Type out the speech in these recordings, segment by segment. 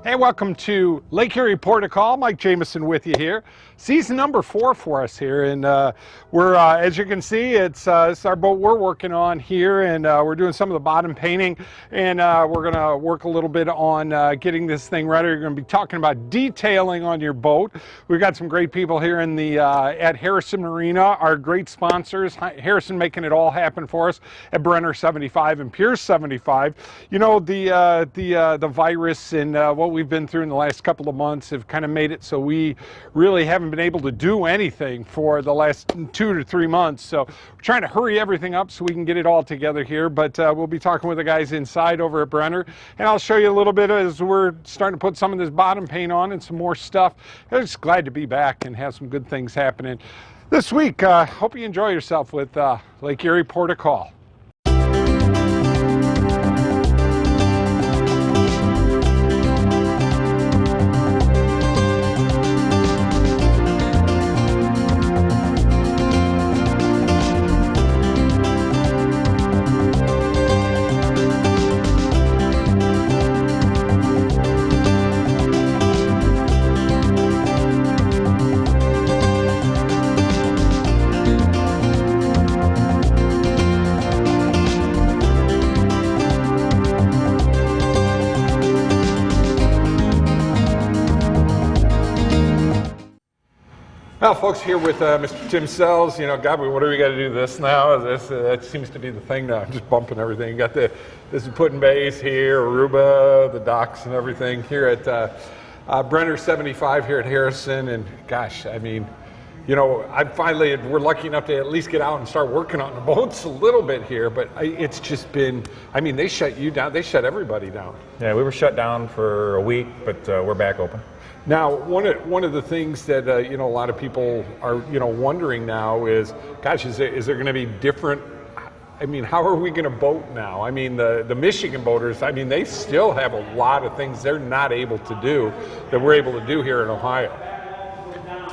Hey, welcome to Lake Erie Port of Call. Mike Jameson with you here. Season number 4 for us here, and we're as you can see, it's our boat we're working on here, and we're doing some of the bottom painting, and we're gonna work a little bit on getting this thing ready. We're gonna be talking about detailing on your boat. We've got some great people here in the at Harrison Marina, our great sponsors. Harrison making it all happen for us at Brenner 75 and Pierce 75. You know, the virus and what we've been through in the last couple of months have kind of made it so we really haven't been able to do anything for the last 2 to 3 months. So we're trying to hurry everything up so we can get it all together here. But we'll be talking with the guys inside over at Brenner, and I'll show you a little bit as we're starting to put some of this bottom paint on and some more stuff. I'm just glad to be back and have some good things happening this week. Hope you enjoy yourself with Lake Erie Port of Call. Well, folks, here with Mr. Tim Selz. You know, God, what do we got to do this now? That seems to be the thing now. I'm just bumping everything. Got this is putting base here, Aruba, the docks and everything here at Brenner 75 here at Harrison. And gosh, I mean, you know, we're lucky enough to at least get out and start working on the boats a little bit here. But it's just been, I mean, they shut you down. They shut everybody down. Yeah, we were shut down for a week, but we're back open. Now, one of the things that you know, a lot of people are wondering now is, gosh, is there going to be different? I mean, how are we going to boat now? I mean, the Michigan boaters, I mean, they still have a lot of things they're not able to do that we're able to do here in Ohio.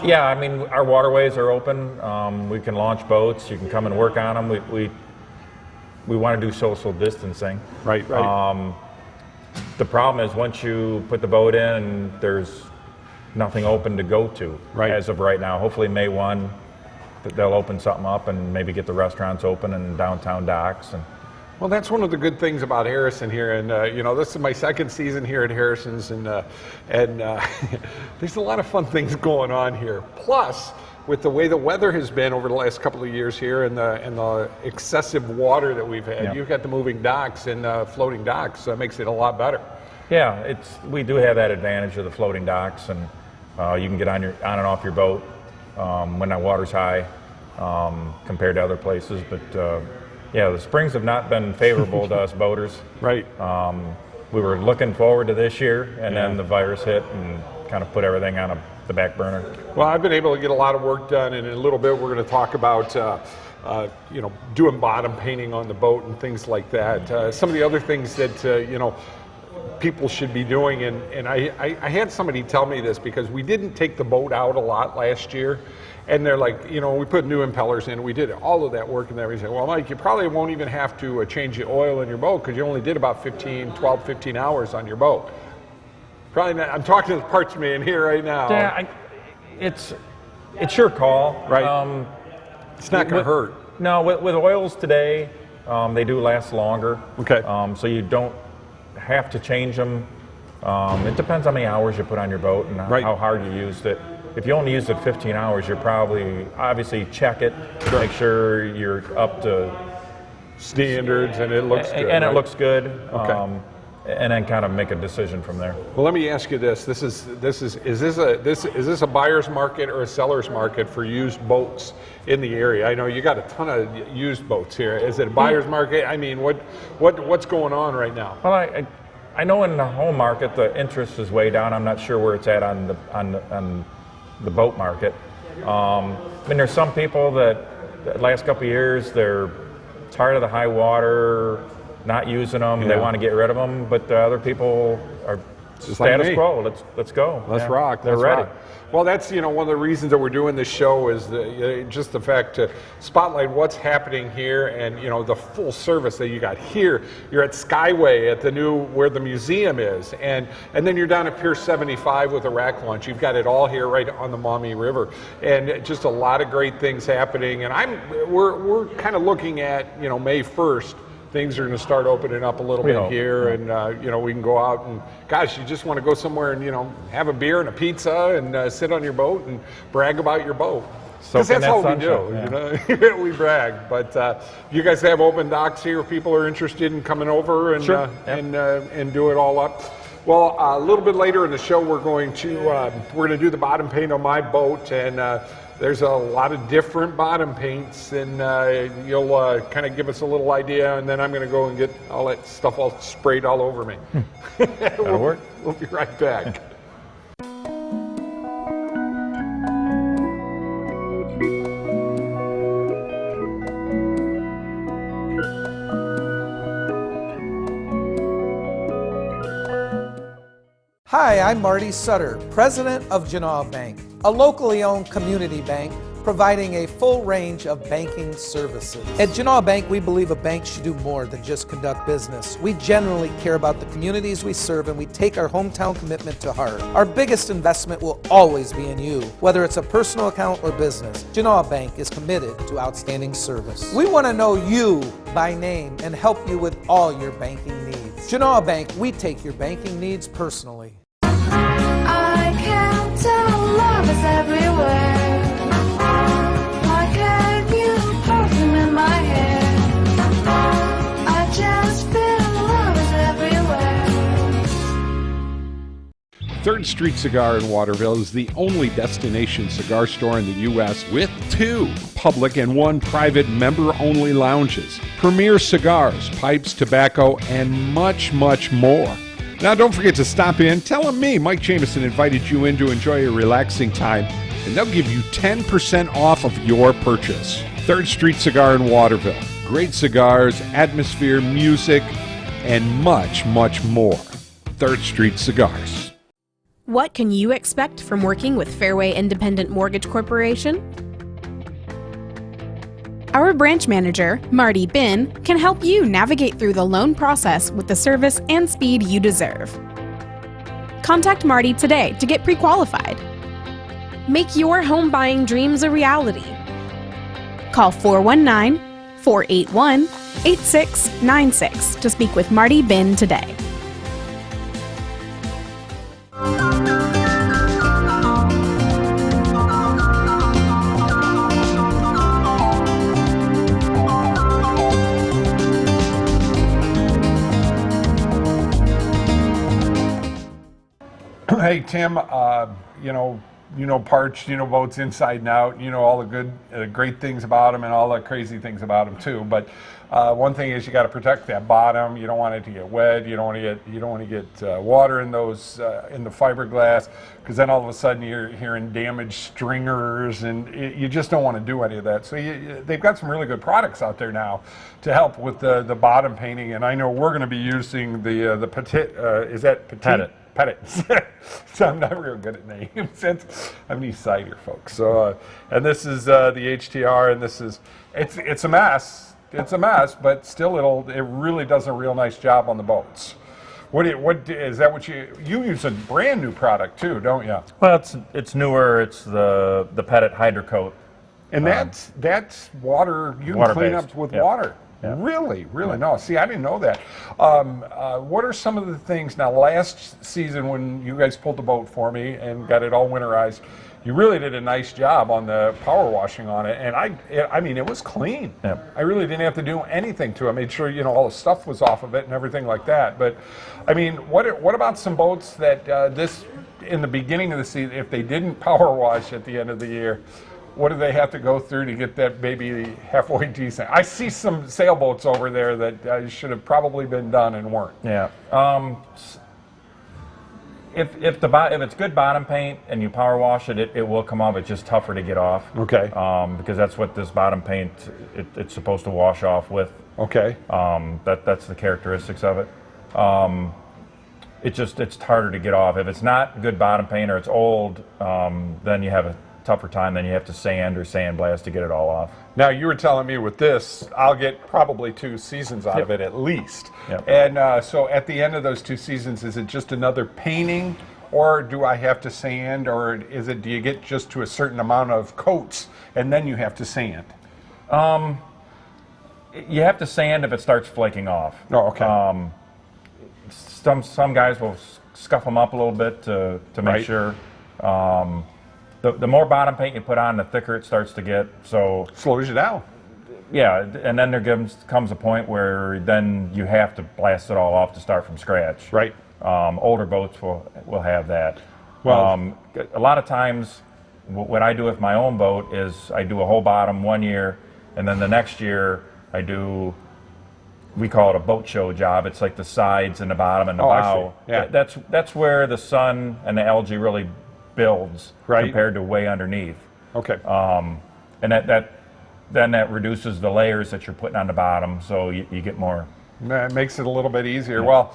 Yeah, I mean, our waterways are open. We can launch boats. You can come and work on them. We want to do social distancing. Right. The problem is once you put the boat in, there's nothing open to go to as of right now. Hopefully May 1, they'll open something up and maybe get the restaurants open and downtown docks. And well, that's one of the good things about Harrison here, and you know, this is my second season here at Harrison's, and there's a lot of fun things going on here. Plus, with the way the weather has been over the last couple of years here, and the excessive water that we've had, you've got the moving docks and floating docks, so that makes it a lot better. Yeah, we do have that advantage of the floating docks, and you can get on and off your boat when that water's high compared to other places. But yeah, the springs have not been favorable to us boaters. Right. We were looking forward to this year, and then the virus hit and kind of put everything on the back burner. Well, I've been able to get a lot of work done, and in a little bit we're going to talk about you know, doing bottom painting on the boat and things like that. Some of the other things that you know, people should be doing, and I had somebody tell me this because we didn't take the boat out a lot last year, and they're like, you know, we put new impellers in, we did all of that work, and everything. Well, Mike, you probably won't even have to change the oil in your boat because you only did about 12, 15 hours on your boat. Probably not. I'm talking to the parts man here right now. Yeah, it's your call. Right. It's not going to hurt. No, with oils today, they do last longer. Okay. So you don't have to change them. It depends how many hours you put on your boat and how hard you used it. If you only used it 15 hours, you're obviously check it, make sure you're up to standards and it looks good. And it looks good. Okay. And then kind of make a decision from there. Well, let me ask you this: is this a buyer's market or a seller's market for used boats in the area? I know you got a ton of used boats here. Is it a buyer's market? I mean, what's going on right now? Well, I know in the home market the interest is way down. I'm not sure where it's at on the boat market. I mean, there's some people that the last couple of years they're tired of the high water, not using them, they want to get rid of them, but the other people are Just like Status me. quo. Let's go. Let's rock. They're Let's ready. rock. Well, that's one of the reasons that we're doing this show is just the fact to spotlight what's happening here and the full service that you got here. You're at Skyway at the new where the museum is, and then you're down at Pier 75 with a rack launch. You've got it all here right on the Maumee River, and just a lot of great things happening. And we're kind of looking at May 1st. Things are going to start opening up a little bit here, and we can go out and, gosh, you just want to go somewhere and have a beer and a pizza and sit on your boat and brag about your boat. Because that's all we do. We brag. But you guys have open docks here if people are interested in coming over and and do it all up. Well, a little bit later in the show, we're going to do the bottom paint on my boat, and there's a lot of different bottom paints, and you'll kind of give us a little idea, and then I'm going to go and get all that stuff all sprayed all over me. That'll work. We'll be right back. Hi, I'm Marty Sutter, President of Genoa Bank, a locally owned community bank providing a full range of banking services. At Genoa Bank, we believe a bank should do more than just conduct business. We generally care about the communities we serve, and we take our hometown commitment to heart. Our biggest investment will always be in you, whether it's a personal account or business. Genoa Bank is committed to outstanding service. We want to know you by name and help you with all your banking needs. Genoa Bank, we take your banking needs personally. I can tell love is everywhere. Like a new perfume in my hair. I just feel love is everywhere. 3rd Street Cigar in Waterville is the only destination cigar store in the U.S. with 2 public and 1 private member-only lounges, premier cigars, pipes, tobacco, and much, much more. Now, don't forget to stop in. Tell them me, Mike Jameson, invited you in to enjoy a relaxing time, and they'll give you 10% off of your purchase. 3rd Street Cigar in Waterville. Great cigars, atmosphere, music, and much, much more. 3rd Street Cigars. What can you expect from working with Fairway Independent Mortgage Corporation? Our branch manager, Marty Bin, can help you navigate through the loan process with the service and speed you deserve. Contact Marty today to get pre-qualified. Make your home buying dreams a reality. Call 419-481-8696 to speak with Marty Bin today. Hey, Tim, parts, boats inside and out, all the good, great things about them and all the crazy things about them too. But one thing is you got to protect that bottom. You don't want it to get wet. You don't want to get water in those in the fiberglass, because then all of a sudden you're hearing damaged stringers, and you just don't want to do any of that. So they've got some really good products out there now to help with the bottom painting. And I know we're going to be using the Petitte. Is that Petitte? Petitte. So I'm not real good at names. I'm East Side here, folks. So, and this is the HTR, and this is it's a mess. It's a mess, but still it really does a real nice job on the boats. What is that? What you use a brand new product too, don't you? Well, it's newer. It's the Petitte Hydra coat, and that's water. You can clean up with water. Yeah. Really? No. See, I didn't know that. What are some of the things now? Last season, when you guys pulled the boat for me and got it all winterized, you really did a nice job on the power washing on it, and I mean, it was clean. Yeah. I really didn't have to do anything to it. I made sure all the stuff was off of it and everything like that. But I mean, what about some boats that this in the beginning of the season, if they didn't power wash at the end of the year? What do they have to go through to get that baby halfway decent? I see some sailboats over there that should have probably been done and weren't. Yeah. If it's good bottom paint and you power wash it, it will come off. It's just tougher to get off. Okay. Because that's what this bottom paint it's supposed to wash off with. Okay. That's the characteristics of it. it's harder to get off. If it's not good bottom paint or it's old, then you have a tougher time. Then you have to sand or sandblast to get it all off. Now, you were telling me with this, I'll get probably 2 seasons out of it at least. Yep. And so at the end of those 2 seasons, is it just another painting, or do I have to sand, or is it, do you get just to a certain amount of coats and then you have to sand? You have to sand if it starts flaking off. Oh, okay. Some guys will scuff them up a little bit to make Right. sure. The more bottom paint you put on, the thicker it starts to get. So Slows you down. yeah, and then there comes a point where then you have to blast it all off to start from scratch. Right. Older boats will have that. Well- A lot of times, what I do with my own boat is I do a whole bottom one year, and then the next year I do. We call it a boat show job. It's like the sides and the bottom and the Oh, I bow. see. Yeah. That's where the sun and the algae really builds Right. compared to way underneath. Okay. And that reduces the layers that you're putting on the bottom, so you get more. It makes it a little bit easier. Well,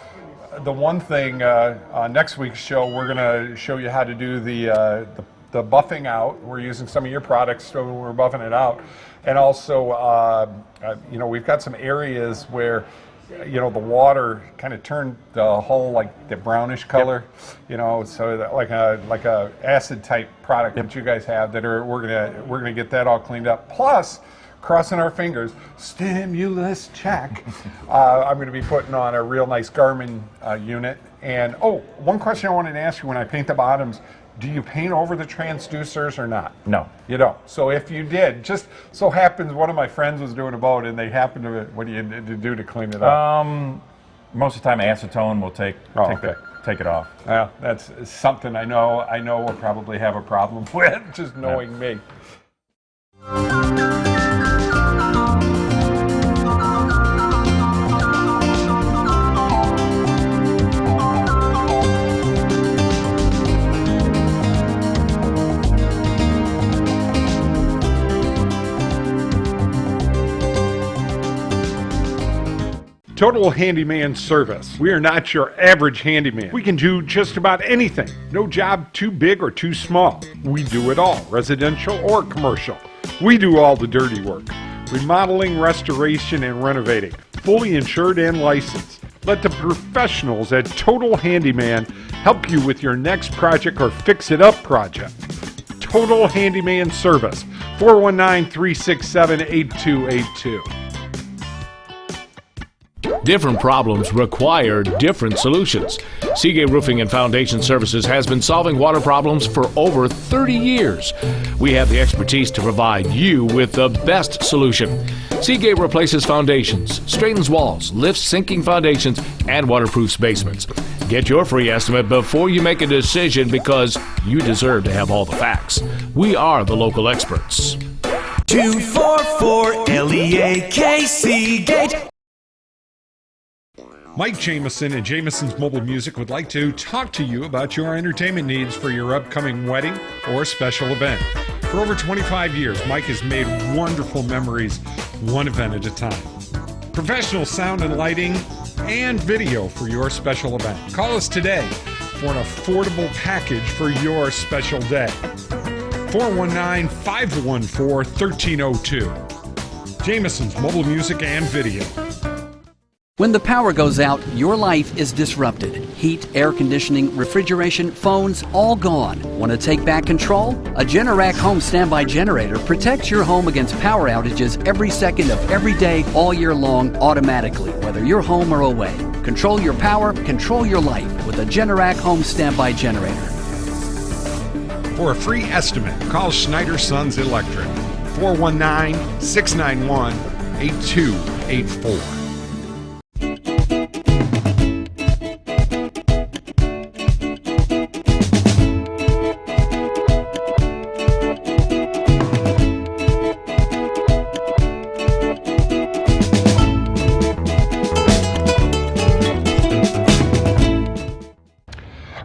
the one thing on next week's show, we're going to show you how to do the buffing out. We're using some of your products, so we're buffing it out. And also, you know, we've got some areas where, you know, the water kind of turned the hull like the brownish color, you know, so that like a acid type product that you guys have that are we're gonna get that all cleaned up. Plus, crossing our fingers, stimulus check. I'm going to be putting on a real nice Garmin unit. And one question I wanted to ask you: when I paint the bottoms, do you paint over the transducers or not? No. You don't. So if you did, just so happens one of my friends was doing a boat and they happened to, what do you do to clean it up? Most of the time, acetone will take it off. Yeah, that's something I know we'll probably have a problem with, just knowing me. Total Handyman Service. We are not your average handyman. We can do just about anything. No job too big or too small. We do it all, residential or commercial. We do all the dirty work. Remodeling, restoration, and renovating. Fully insured and licensed. Let the professionals at Total Handyman help you with your next project or fix-it-up project. Total Handyman Service. 419-367-8282. Different problems require different solutions. Seagate Roofing and Foundation Services has been solving water problems for over 30 years. We have the expertise to provide you with the best solution. Seagate replaces foundations, straightens walls, lifts sinking foundations, and waterproofs basements. Get your free estimate before you make a decision because you deserve to have all the facts. We are the local experts. 244 LEAK Seagate. Mike Jameson and Jameson's Mobile Music would like to talk to you about your entertainment needs for your upcoming wedding or special event. For over 25 years, Mike has made wonderful memories, one event at a time. Professional sound and lighting and video for your special event. Call us today for an affordable package for your special day. 419-514-1302. Jameson's Mobile Music and Video. When the power goes out, your life is disrupted. Heat, air conditioning, refrigeration, phones, all gone. Want to take back control? A Generac home standby generator protects your home against power outages every second of every day, all year long, automatically, whether you're home or away. Control your power, control your life with a Generac home standby generator. For a free estimate, call Schneider Sons Electric. 419-691-8284.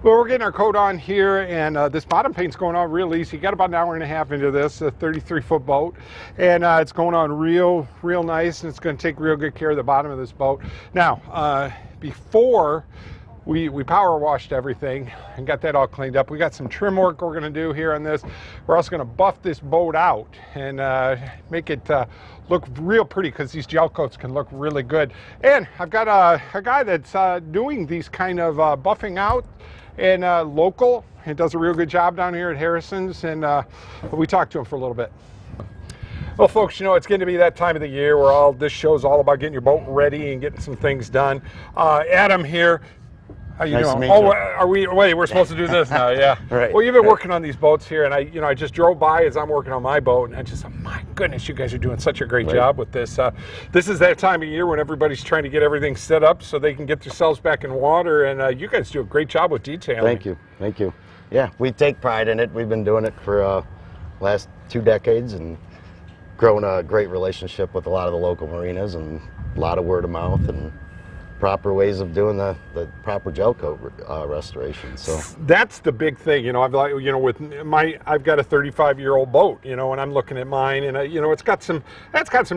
Well, we're getting our coat on here, and this bottom paint's going on real easy. You got about an hour and a half into this, a 33-foot boat, and it's going on real nice, and it's going to take real good care of the bottom of this boat. Now, before we power washed everything and got that all cleaned up. We got some trim work we're going to do here on this. We're also going to buff this boat out and make it look real pretty, because these gel coats can look really good. And I've got a guy that's doing these kind of buffing out, and local. He does a real good job down here at Harrison's, and we talked to him for a little bit. Well, folks, you know, it's going to be that time of the year where this show's all about getting your boat ready and getting some things done. Adam here. How you doing? We're supposed to do this now, yeah. Right. Well, you've been working on these boats here, and I just drove by as I'm working on my boat, and I just thought, my goodness, you guys are doing such a great job with this. This is that time of year when everybody's trying to get everything set up so they can get themselves back in water, and you guys do a great job with detailing. Thank you. Yeah, we take pride in it. We've been doing it for last 2 decades, and grown a great relationship with a lot of the local marinas, and a lot of word of mouth and proper ways of doing the proper gel coat restoration. So that's the big thing, you know. I've got a 35-year-old boat, you know, and I'm looking at mine, and you know, it's got some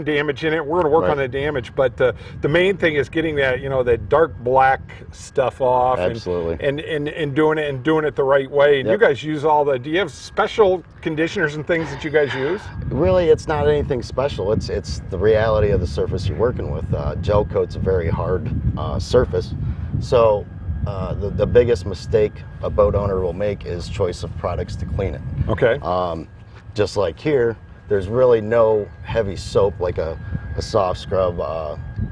damage in it. We're going to work on the damage, but the main thing is getting that, you know, that dark black stuff off. Absolutely. And doing it the right way. And you guys use do you have special conditioners and things that you guys use? Really, it's not anything special. It's the reality of the surface you're working with. Gel coat's a very hard surface, so the biggest mistake a boat owner will make is choice of products to clean it. Okay. Just like here, there's really no heavy soap like a soft scrub.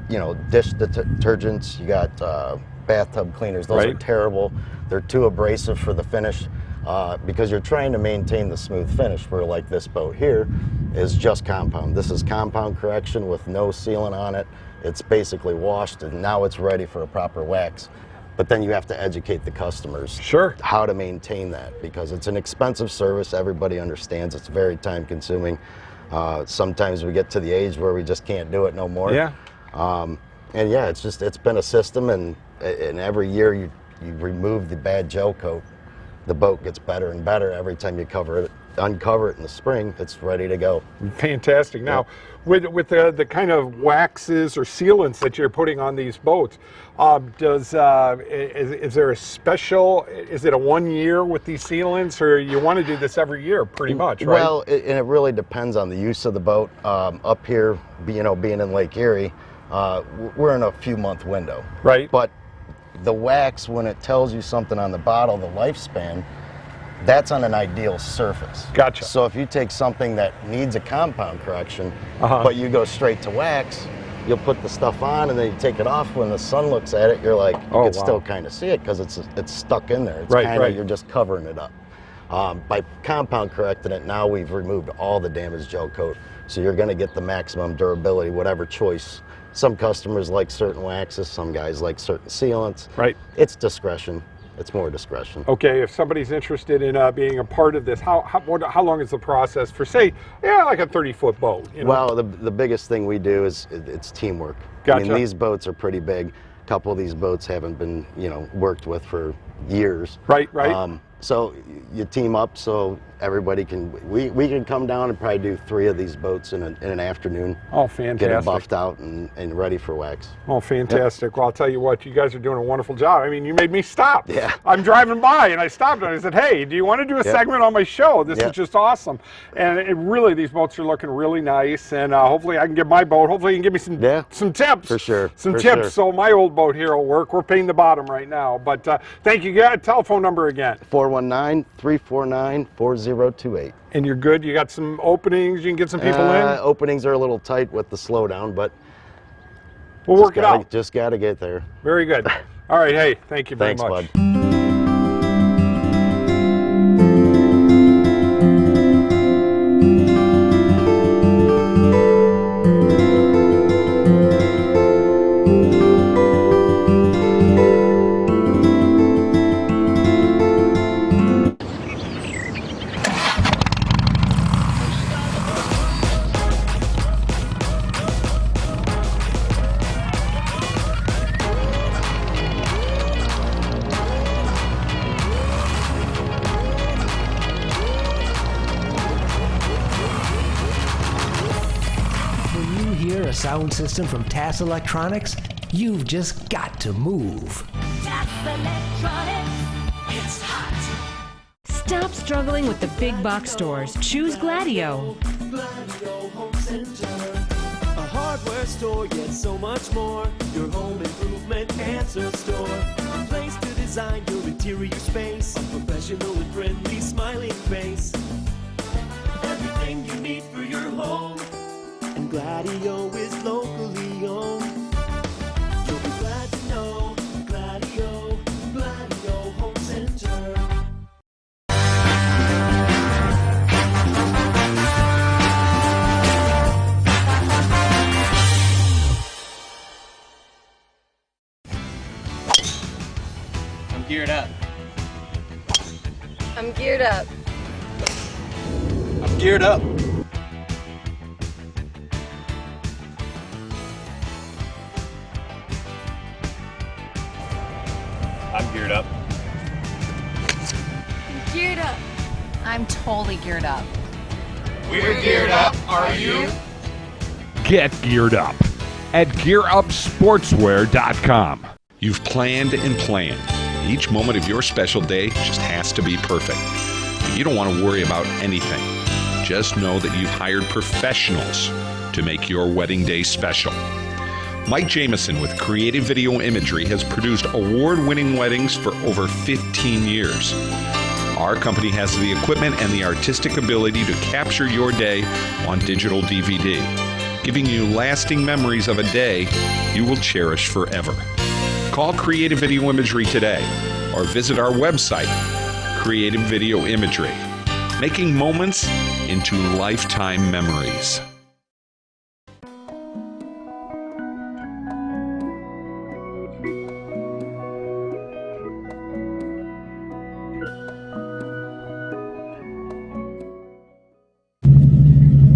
You know, dish detergents. You got bathtub cleaners. Those are terrible. They're too abrasive for the finish. Because you're trying to maintain the smooth finish, where like this boat here is just compound. This is compound correction with no sealant on it. It's basically washed, and now it's ready for a proper wax. But then you have to educate the customers how to maintain that, because it's an expensive service. Everybody understands it's very time consuming. Sometimes we get to the age where we just can't do it no more. Yeah. And yeah, it's been a system, and every year you remove the bad gel coat, the boat gets better and better. Every time you uncover it in the spring, it's ready to go. Fantastic. Now, with the kind of waxes or sealants that you're putting on these boats, is there a special? Is it a 1 year with these sealants, or you want to do this every year, pretty much, right? Well, it really depends on the use of the boat. Up here, you know, being in Lake Erie, we're in a few month window, right? But the wax, when it tells you something on the bottle, the lifespan, that's on an ideal surface. Gotcha. So if you take something that needs a compound correction, but you go straight to wax, you'll put the stuff on and then you take it off. When the sun looks at it, you're like, you can still kind of see it because it's stuck in there. It's kind of, you're just covering it up. By compound correcting it, now we've removed all the damaged gel coat. So you're going to get the maximum durability, whatever choice. Some customers like certain waxes, some guys like certain sealants. Right. It's discretion. It's more discretion. Okay, if somebody's interested in being a part of this, how long is the process for, say, like a 30-foot boat? You know? Well, the biggest thing we do is it's teamwork. Gotcha. I mean, these boats are pretty big. A couple of these boats haven't been, you know, worked with for years. Right. So you team up so everybody can, we can come down and probably do 3 of these boats in an afternoon. Oh, fantastic. Get it buffed out and ready for wax. Oh, fantastic. Yep. Well, I'll tell you what, you guys are doing a wonderful job. I mean, you made me stop. Yeah. I'm driving by and I stopped and I said, hey, do you want to do a segment on my show? This is just awesome. And really, these boats are looking really nice, and hopefully I can get my boat, hopefully you can give me some tips. For sure. Some tips so my old boat here will work. We're painting the bottom right now. But thank you. Telephone number again. 419-349-4028. And you're good? You got some openings? You can get some people in? Openings are a little tight with the slowdown, but we'll work it out. Just got to get there. Very good. All right. Hey, thank you very much. Thanks, bud. Sound system from TAS Electronics, you've just got to move. It's hot. Stop struggling with the big box stores. Choose Gladio. Gladio Home Center. A hardware store, yet so much more. Your home improvement answer store. A place to design your interior space. A professional and friendly smiling face. Everything you need for your home. And Gladio is locally owned. You'll be glad to know Gladio Home Center. I'm geared up. I'm geared up. I'm geared up. I'm geared up. I'm geared up. I'm totally geared up. We're geared up. Are you? Get geared up at GearUpSportswear.com. You've planned and planned. Each moment of your special day just has to be perfect. But you don't want to worry about anything. Just know that you've hired professionals to make your wedding day special. Mike Jameson with Creative Video Imagery has produced award-winning weddings for over 15 years. Our company has the equipment and the artistic ability to capture your day on digital DVD, giving you lasting memories of a day you will cherish forever. Call Creative Video Imagery today or visit our website, Creative Video Imagery, making moments into lifetime memories.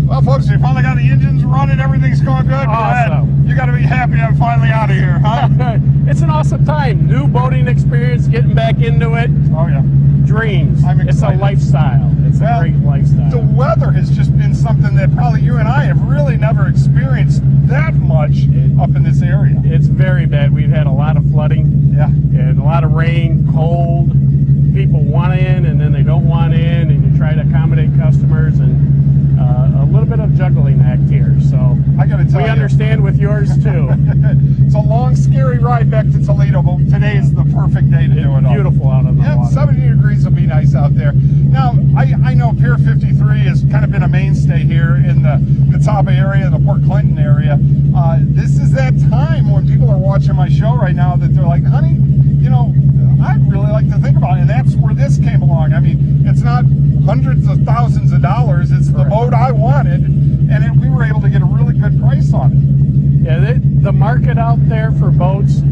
Well, folks, we finally got the engines running. Everything's going good. Awesome. Brad, you got to be happy I'm finally out of here, huh? It's an awesome time. New boating experience, getting back into it. Oh, yeah. Dreams. It's a lifestyle. It's a great lifestyle. The weather has just been something that probably you and I have really never experienced that much up in this area. It's very bad. We've had a lot of flooding. Yeah. And a lot of rain, cold. People want in and then they don't want in, and you try to accommodate customers, and a little bit of juggling act here. So I got to tell you, we understand with yours too. It's a long, scary ride back to Toledo, but today is the perfect day to do it all. Beautiful out on the water. 70 degrees will be nice out there. Now, I know Pier 53 has kind of been a mainstay here in the Catawba area, the Port Clinton area. This is that time when people are watching my show right now that they're like, honey, you know, I'd really like to think about it. And that's where this came along. I mean, it's not hundreds of thousands of dollars. It's the boat I wanted, and we were able to get a really good price on it. Yeah, the market out there for boats, a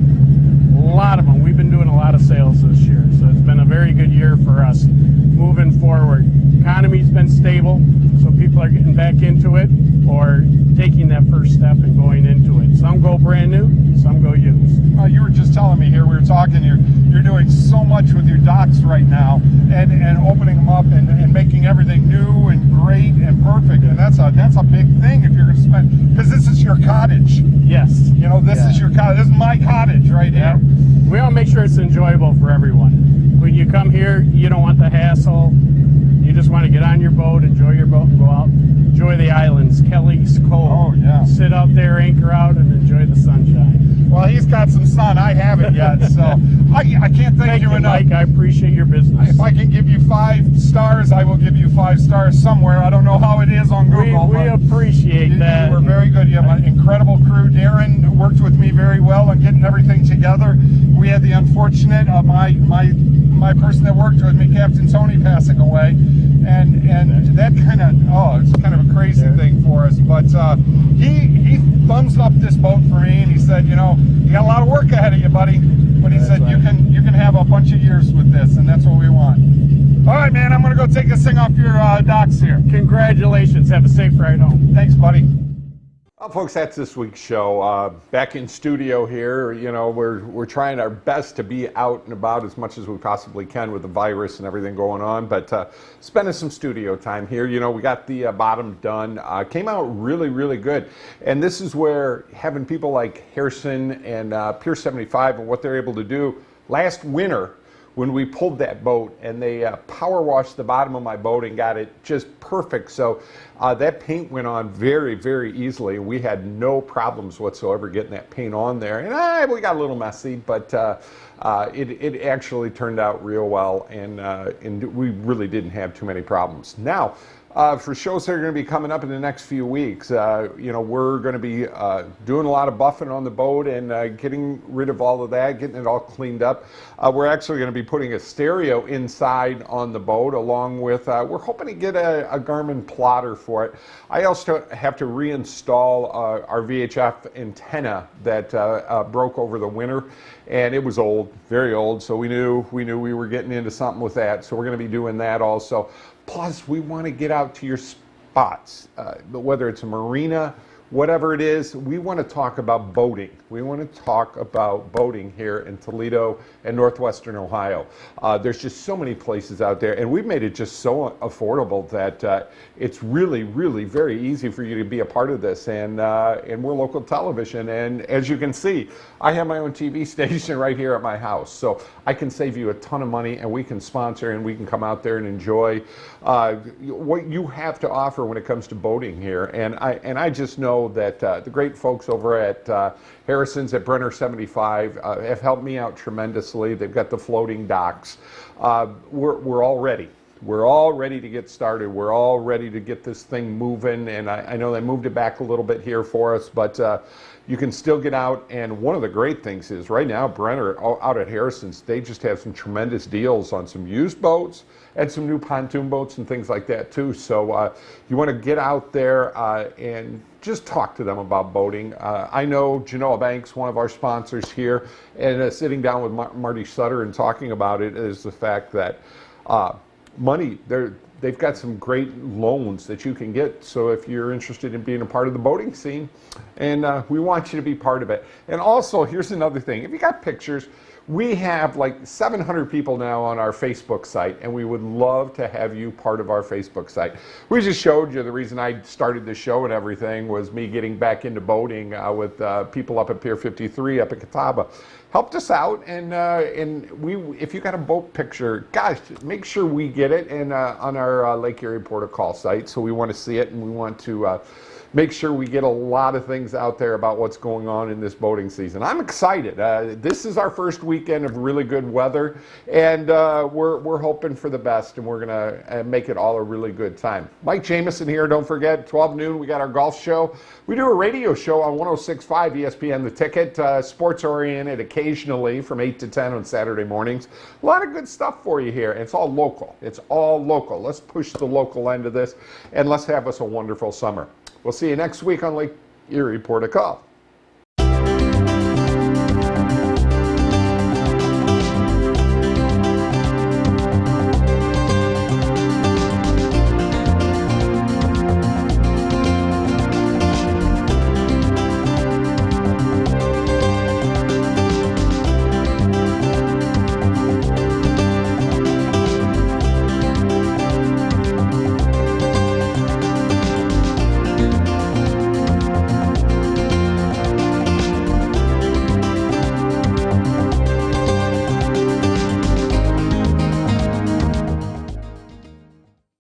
lot of them. We've been doing a lot of sales this year, so it's been a very good year for us moving forward. Economy's been stable, so people are getting back into it or taking that first step and going into it. Some go brand new, some go used. You were just telling me here, we were talking, you're doing so much with your docks right now, and opening them up and making everything new and great and perfect, and that's a big thing if you're going to spend, because this is your cottage. Yes. You know, this is your cottage. This is my cottage right here. We want to make sure it's enjoyable for everyone. When you come here, you don't want the hassle. You just want to get on your boat, enjoy your boat, and go out, enjoy the islands. Kelly's Cove. Oh, yeah. Sit out there, anchor out, and enjoy the sunshine. Well, he's got some sun. I haven't yet, so I can't thank you enough. Mike, I appreciate your business. If I can give you 5 stars, I will give you 5 stars somewhere. I don't know how it is on Google. We appreciate that. You were very good. You have an incredible crew. Darren worked with me very well on getting everything together. We had the unfortunate my person that worked with me, Captain Tony, passing away, and that kind of it's kind of a crazy thing for us. But he thumbs up this boat for me, and he said, you know, you got a lot of work ahead of you, buddy. But he said you can have a bunch of years with this, and that's what we want. All right, man, I'm gonna go take this thing off your docks here. Congratulations. Have a safe ride home. Thanks, buddy. Well, folks, that's this week's show. Back in studio here, you know, we're trying our best to be out and about as much as we possibly can with the virus and everything going on, but spending some studio time here. You know, we got the bottom done. Came out really, really good. And this is where having people like Harrison and Pier 75 and what they're able to do last winter when we pulled that boat, and they power washed the bottom of my boat and got it just perfect. So that paint went on very, very easily. We had no problems whatsoever getting that paint on there. And we got a little messy, but it actually turned out real well, and we really didn't have too many problems. Now, for shows that are going to be coming up in the next few weeks, we're going to be doing a lot of buffing on the boat and getting rid of all of that, getting it all cleaned up. We're actually going to be putting a stereo inside on the boat, along with, we're hoping to get a Garmin plotter for it. I also have to reinstall our VHF antenna that broke over the winter, and it was old, very old, so we knew we were getting into something with that, so we're going to be doing that also. Plus, we want to get out to your spots, whether it's a marina, whatever it is. We want to talk about boating. We want to talk about boating here in Toledo and Northwestern Ohio. There's just so many places out there, and we've made it just so affordable that it's really, really very easy for you to be a part of this. And we're local television, and as you can see, I have my own TV station right here at my house, so I can save you a ton of money, and we can sponsor, and we can come out there and enjoy what you have to offer when it comes to boating here. And I just know that the great folks over at Harrison's at Brenner 75 have helped me out tremendously. They've got the floating docks. We're all ready. We're all ready to get started. We're all ready to get this thing moving, and I know they moved it back a little bit here for us, but you can still get out. And one of the great things is right now, Brenner out at Harrison's, they just have some tremendous deals on some used boats and some new pontoon boats and things like that too. So you want to get out there and just talk to them about boating. I know Genoa Bank's one of our sponsors here, and sitting down with Marty Sutter and talking about it is the fact that money, they've got some great loans that you can get. So if you're interested in being a part of the boating scene, and we want you to be part of it. And also, here's another thing. If you got pictures, we have like 700 people now on our Facebook site, and we would love to have you part of our Facebook site. We just showed you the reason I started the show and everything was me getting back into boating with people up at Pier 53 up at Catawba. Helped us out, and if you got a boat picture, gosh, make sure we get it and on our Lake Erie Port of Call site. So we want to see it, and we want to make sure we get a lot of things out there about what's going on in this boating season. I'm excited. This is our first weekend of really good weather, and we're hoping for the best, and we're going to make it all a really good time. Mike Jameson here. Don't forget, 12 noon, we got our golf show. We do a radio show on 106.5 ESPN The Ticket, sports-oriented occasionally from 8 to 10 on Saturday mornings. A lot of good stuff for you here. It's all local. It's all local. Let's push the local end of this, and let's have us a wonderful summer. We'll see you next week on Lake Erie Port of Call.